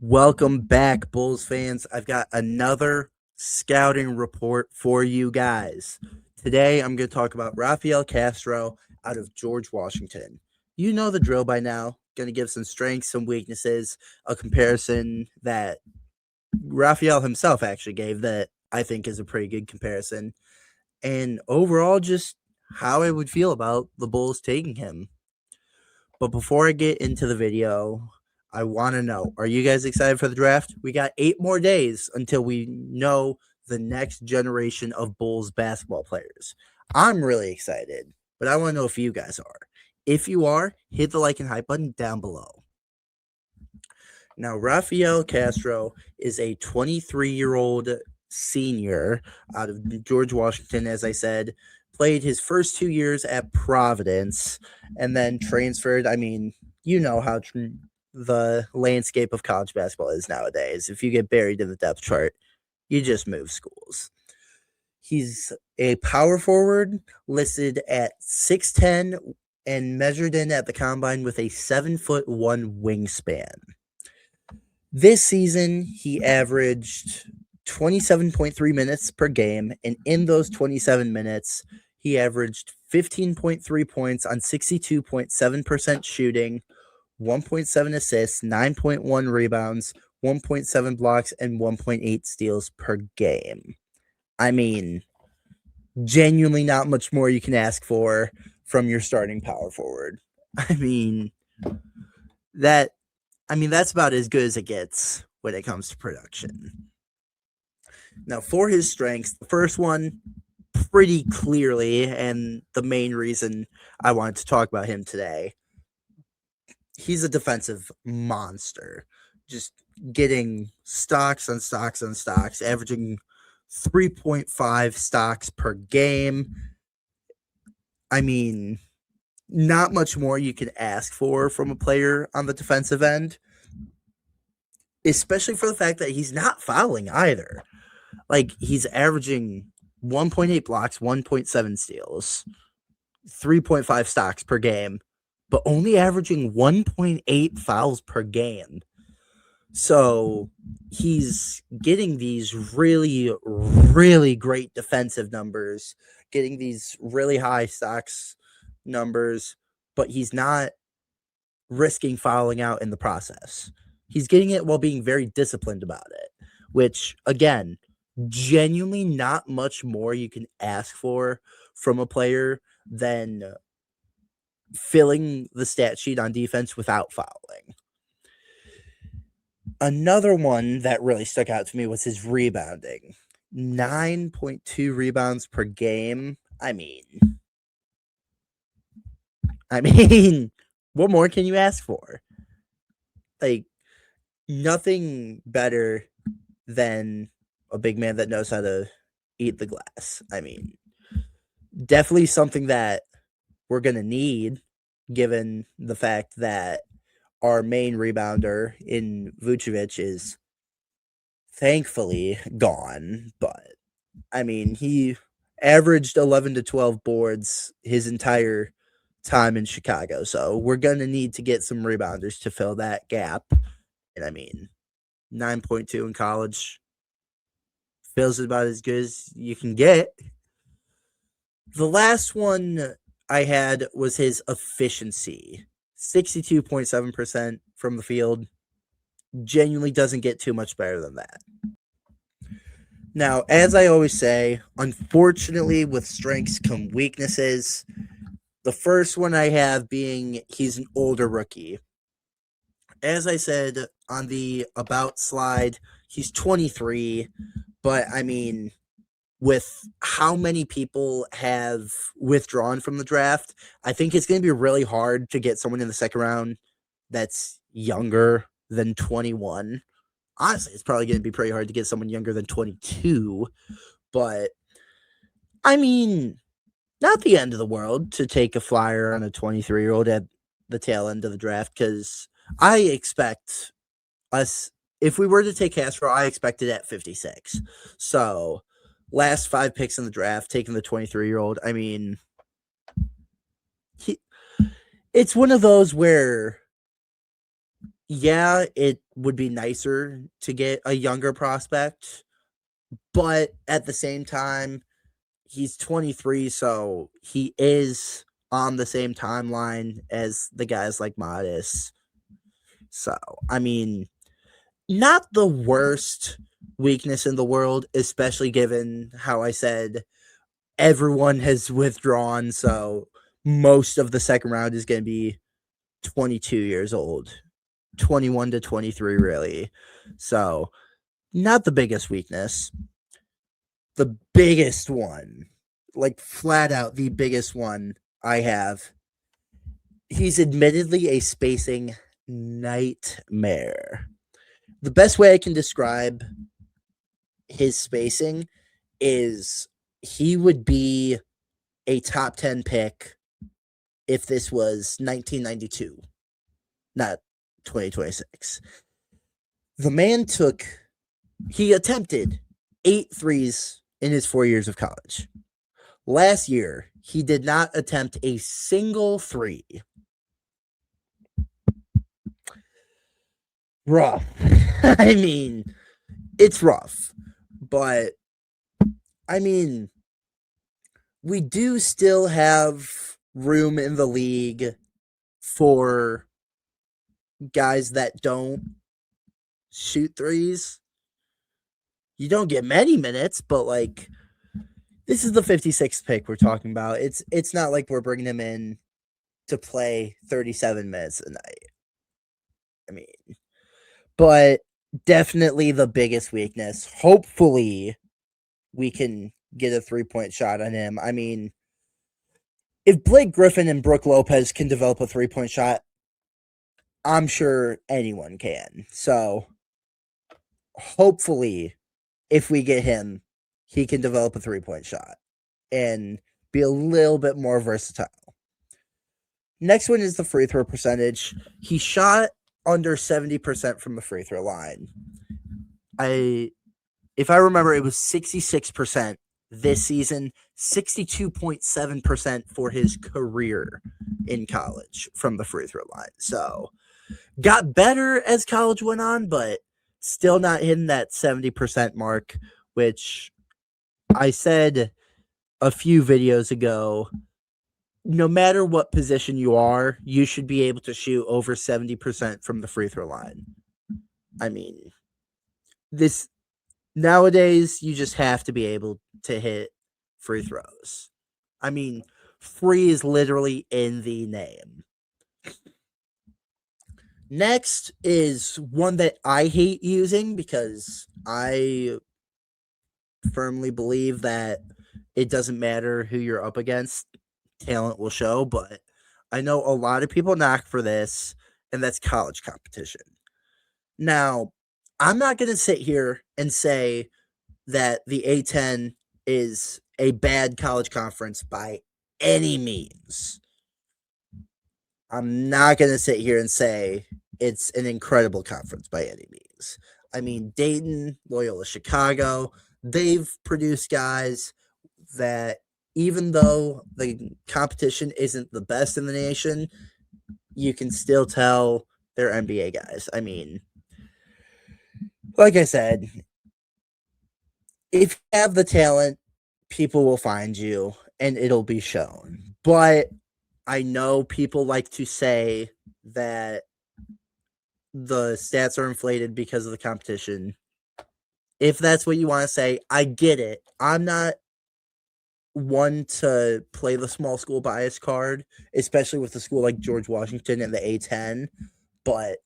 Welcome back, Bulls fans. I've got another scouting report for you guys. Today, I'm going to talk about Rafael Castro out of George Washington. You know the drill by now. Going to give some strengths, some weaknesses, a comparison that Rafael himself actually gave that I think is a pretty good comparison. And overall, just how I would feel about the Bulls taking him. But before I get into the video, I want to know, are you guys excited for the draft? We got 8 more days until we know the next generation of Bulls basketball players. I'm really excited, but I want to know if you guys are. If you are, hit the like and hype button down below. Now, Rafael Castro is a 23-year-old senior out of George Washington, as I said, played his first 2 years at Providence and then transferred. I mean, you know how the landscape of college basketball is nowadays. If you get buried in the depth chart, you just move schools. He's a power forward listed at 6'10" and measured in at the combine with a 7'1" wingspan. This season, he averaged 27.3 minutes per game, and in those 27 minutes, he averaged 15.3 points on 62.7% shooting, 1.7 assists, 9.1 rebounds, 1.7 blocks, and 1.8 steals per game. I mean, genuinely not much more you can ask for from your starting power forward. That's about as good as it gets when it comes to production. Now, for his strengths, the first one, pretty clearly, and the main reason I wanted to talk about him today, he's a defensive monster. Just getting stocks on stocks on stocks, averaging 3.5 stocks per game. I mean, not much more you can ask for from a player on the defensive end, especially for the fact that he's not fouling either. Like, he's averaging 1.8 blocks, 1.7 steals, 3.5 stocks per game, but only averaging 1.8 fouls per game. So he's getting these really, really great defensive numbers, getting these really high stocks numbers, but he's not risking fouling out in the process. He's getting it while being very disciplined about it, which, again, genuinely not much more you can ask for from a player than filling the stat sheet on defense without fouling. Another one that really stuck out to me was his rebounding. 9.2 rebounds per game. I mean, what more can you ask for? Like, nothing better than a big man that knows how to eat the glass. I mean, definitely something that we're going to need, given the fact that our main rebounder in Vucevic is thankfully gone. But, I mean, he averaged 11 to 12 boards his entire time in Chicago. So we're going to need to get some rebounders to fill that gap. And, I mean, 9.2 in college feels about as good as you can get. The last one I had was his efficiency. 62.7% from the field. Genuinely doesn't get too much better than that. Now, as I always say, unfortunately, with strengths come weaknesses. The first one I have being he's an older rookie. As I said on the About slide, he's 23, but I mean, with how many people have withdrawn from the draft, I think it's going to be really hard to get someone in the second round that's younger than 21. Honestly, it's probably going to be pretty hard to get someone younger than 22, but I mean, not the end of the world to take a flyer on a 23-year-old at the tail end of the draft, because I expect us, if we were to take Castro, I expect it at 56. So, last 5 picks in the draft, taking the 23-year-old, I mean, it's one of those where, yeah, it would be nicer to get a younger prospect, but at the same time, he's 23, so he is on the same timeline as the guys like Modis. So, I mean, not the worst weakness in the world, especially given how I said everyone has withdrawn, so most of the second round is going to be 22 years old, 21 to 23, really. So, not the biggest weakness. The biggest one, like flat out the biggest one I have, he's admittedly a spacing nightmare. The best way I can describe his spacing is he would be a top 10 pick if this was 1992, not 2026. The man he attempted 8 threes in his 4 years of college. Last year, he did not attempt a single three. Rough. I mean, it's rough. But, I mean, we do still have room in the league for guys that don't shoot threes. You don't get many minutes, but, like, this is the 56th pick we're talking about. It's not like we're bringing him in to play 37 minutes a night. I mean, but definitely the biggest weakness. Hopefully, we can get a 3-point shot on him. I mean, if Blake Griffin and Brook Lopez can develop a 3-point shot, I'm sure anyone can. So, hopefully, if we get him, he can develop a 3-point shot and be a little bit more versatile. Next one is the free throw percentage. He shot under 70% from the free throw line. If I remember, it was 66% this season, 62.7% for his career in college from the free throw line. So, got better as college went on, but still not hitting that 70% mark, which I said a few videos ago. No matter what position you are, you should be able to shoot over 70% from the free throw line. I mean, nowadays, you just have to be able to hit free throws. I mean, free is literally in the name. Next is one that I hate using because I firmly believe that it doesn't matter who you're up against, talent will show, but I know a lot of people knock for this, and that's college competition. Now, I'm not going to sit here and say that the A10 is a bad college conference by any means. I'm not going to sit here and say it's an incredible conference by any means. I mean, Dayton, Loyola Chicago, they've produced guys that even though the competition isn't the best in the nation, you can still tell they're NBA guys. I mean, like I said, if you have the talent, people will find you and it'll be shown. But I know people like to say that the stats are inflated because of the competition. If that's what you want to say, I get it. I'm not one to play the small school bias card, especially with a school like George Washington and the A10, but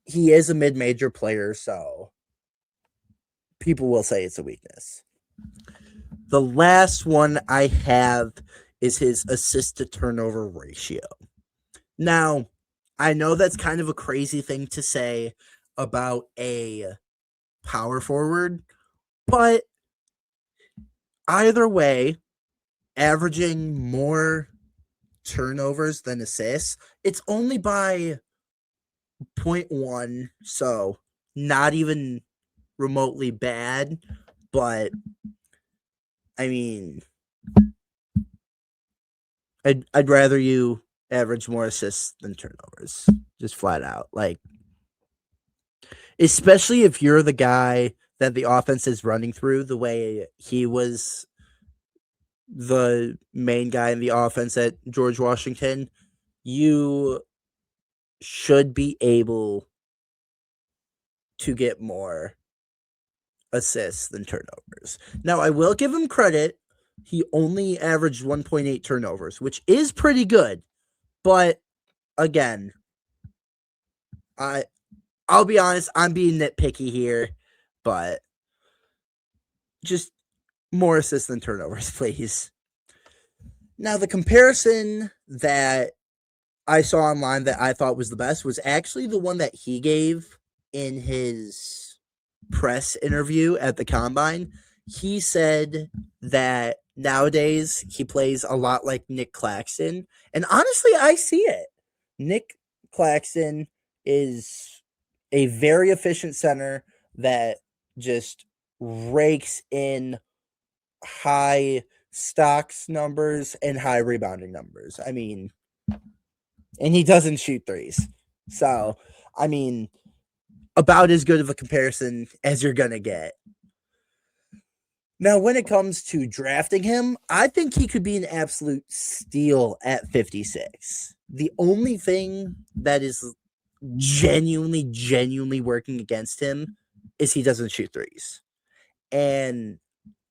he is a mid-major player, so people will say it's a weakness. The last one I have is his assist to turnover ratio. Now, I know that's kind of a crazy thing to say about a power forward, but either way, averaging more turnovers than assists, it's only by 0.1, so not even remotely bad, but I mean, I'd rather you average more assists than turnovers, just flat out. Like, especially if you're the guy that the offense is running through the way he was the main guy in the offense at George Washington. You should be able to get more assists than turnovers. Now, I will give him credit. He only averaged 1.8 turnovers, which is pretty good. But again, I'll be honest, I'm being nitpicky here, but just more assists than turnovers, please. Now, the comparison that I saw online that I thought was the best was actually the one that he gave in his press interview at the combine. He said that nowadays he plays a lot like Nick Claxton. And honestly, I see it. Nick Claxton is a very efficient center that just rakes in high stocks numbers and high rebounding numbers. I mean, and he doesn't shoot threes. So, I mean, about as good of a comparison as you're going to get. Now, when it comes to drafting him, I think he could be an absolute steal at 56. The only thing that is genuinely working against him is he doesn't shoot threes. And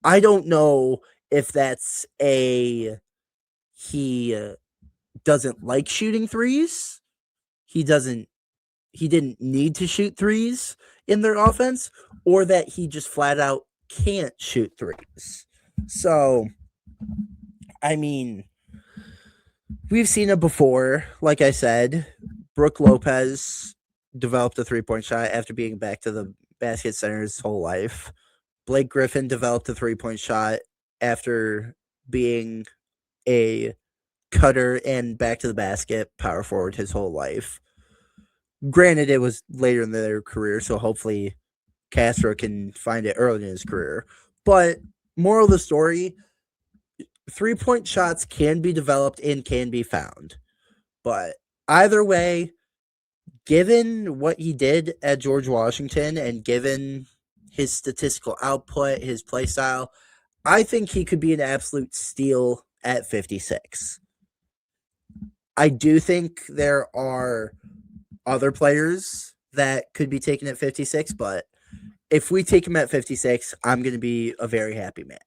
I don't know if that's he doesn't like shooting threes. He didn't need to shoot threes in their offense, or that he just flat out can't shoot threes. So, I mean, we've seen it before. Like I said, Brooke Lopez developed a 3-point shot after being back to the basket center his whole life. Blake Griffin developed a 3-point shot after being a cutter and back to the basket power forward his whole life. Granted, it was later in their career, so hopefully Castro can find it early in his career. But moral of the story, 3-point shots can be developed and can be found. But either way, given what he did at George Washington and given his statistical output, his play style, I think he could be an absolute steal at 56. I do think there are other players that could be taken at 56, but if we take him at 56, I'm going to be a very happy man.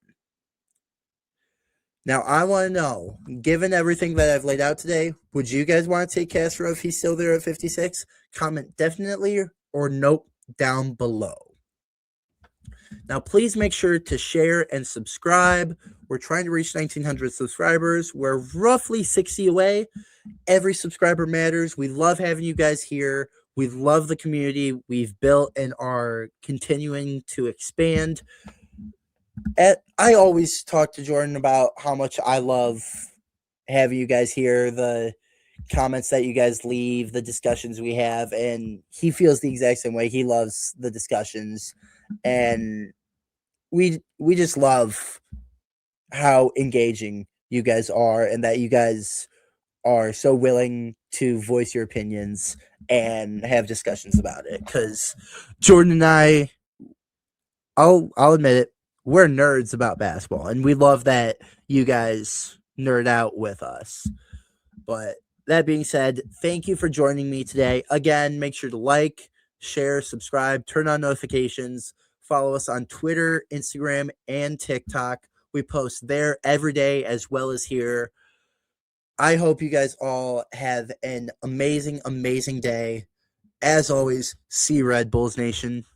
Now, I want to know, given everything that I've laid out today, would you guys want to take Castro if he's still there at 56? Comment definitely or nope down below. Now, please make sure to share and subscribe. We're trying to reach 1,900 subscribers. We're roughly 60 away. Every subscriber matters. We love having you guys here. We love the community we've built and are continuing to expand. I always talk to Jordan about how much I love having you guys here, the comments that you guys leave, the discussions we have, and he feels the exact same way. He loves the discussions, and we just love how engaging you guys are and that you guys are so willing to voice your opinions and have discussions about it. Because Jordan and I'll admit it, we're nerds about basketball, and we love that you guys nerd out with us. But that being said, thank you for joining me today. Again, make sure to like, share, subscribe, turn on notifications, follow us on Twitter, Instagram, and TikTok. We post there every day as well as here. I hope you guys all have an amazing day. As always, see Red Bulls Nation.